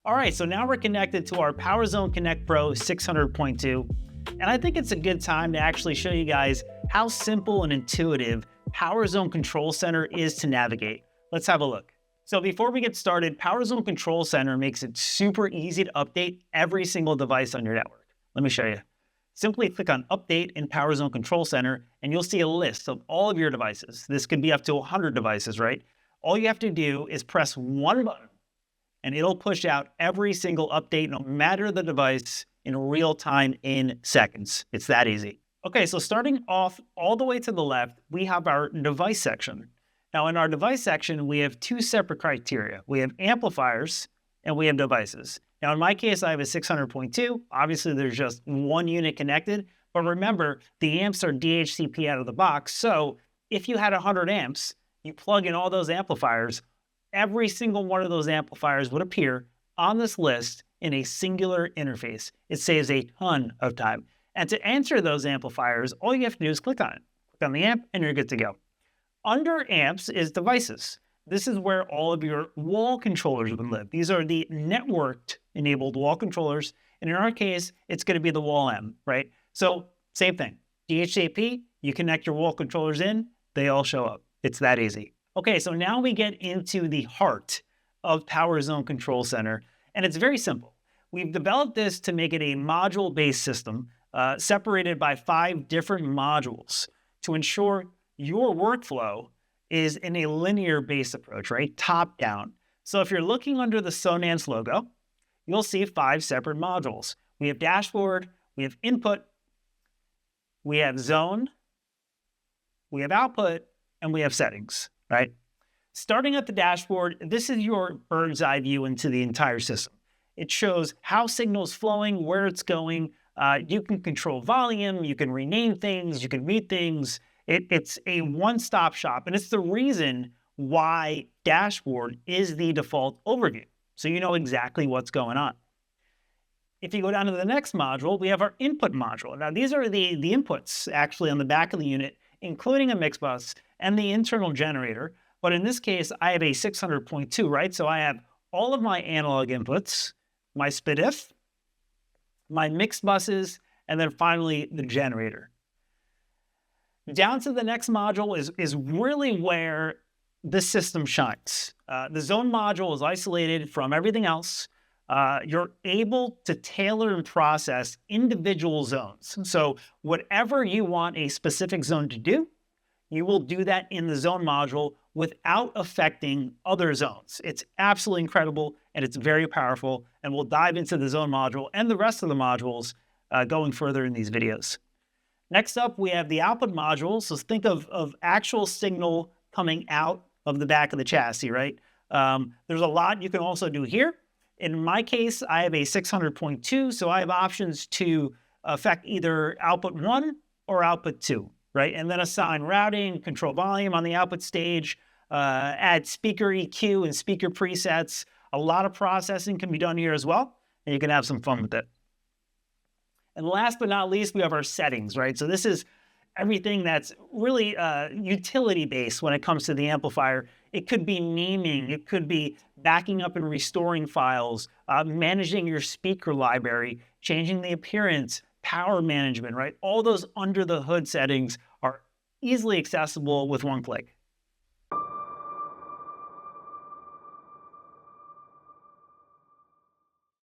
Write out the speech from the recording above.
All right, so now we're connected to our PowerZone Connect Pro 600.2, and I think it's a good time to actually show you guys how simple and intuitive PowerZone Control Center is to navigate. Let's have a look. So before we get started, PowerZone Control Center makes it super easy to update every single device on your network. Let me show you. Simply click on Update in PowerZone Control Center, and you'll see a list of all of your devices. This could be up to 100 devices, right? All you have to do is press one button, and it'll push out every single update, no matter the device, in real time in seconds. It's that easy. Okay, so starting off all the way to the left, we have our device section. Now in our device section, we have two separate criteria. We have amplifiers and we have devices. Now in my case, I have a 600.2. Obviously there's just one unit connected, but remember the amps are DHCP out of the box. So if you had 100 amps, you plug in all those amplifiers, every single one of those amplifiers would appear on this list in a singular interface. It saves a ton of time. And to enter those amplifiers, all you have to do is click on it. Click on the amp and you're good to go. Under amps is devices. This is where all of your wall controllers would live. These are the networked enabled wall controllers. And in our case, it's going to be the wall M, right? So same thing. DHCP, you connect your wall controllers in, they all show up. It's that easy. Okay, so now we get into the heart of PowerZone Control Center, and it's very simple. We've developed this to make it a module-based system separated by 5 different modules to ensure your workflow is in a linear-based approach, right? Top-down. So if you're looking under the Sonance logo, you'll see 5 separate modules. We have dashboard, we have input, we have zone, we have output, and we have settings. Right? Starting at the dashboard, this is your bird's eye view into the entire system. It shows how signal's flowing, where it's going. You can control volume, you can rename things, you can mute things. It's a one-stop shop, and it's the reason why dashboard is the default overview. So you know exactly what's going on. If you go down to the next module, we have our input module. Now these are the inputs actually on the back of the unit, including a mix bus and the internal generator. But in this case, I have a 600.2, right? So I have all of my analog inputs, my SPDIF, my mix buses, and then finally the generator. Down to the next module is really where the system shines. The zone module is isolated from everything else. You're able to tailor and process individual zones. So whatever you want a specific zone to do, you will do that in the zone module without affecting other zones. It's absolutely incredible and it's very powerful, and we'll dive into the zone module and the rest of the modules going further in these videos. Next up, we have the output module. So think of actual signal coming out of the back of the chassis, right? There's a lot you can also do here. In my case, I have a 600.2, so I have options to affect either output 1 or output 2. Right? And then assign routing, control volume on the output stage, add speaker EQ and speaker presets. A lot of processing can be done here as well, and you can have some fun with it. And last but not least, we have our settings, right? So this is everything that's really utility-based when it comes to the amplifier. It could be naming, it could be backing up and restoring files, managing your speaker library, changing the appearance, power management, right? All those under the hood settings are easily accessible with one click.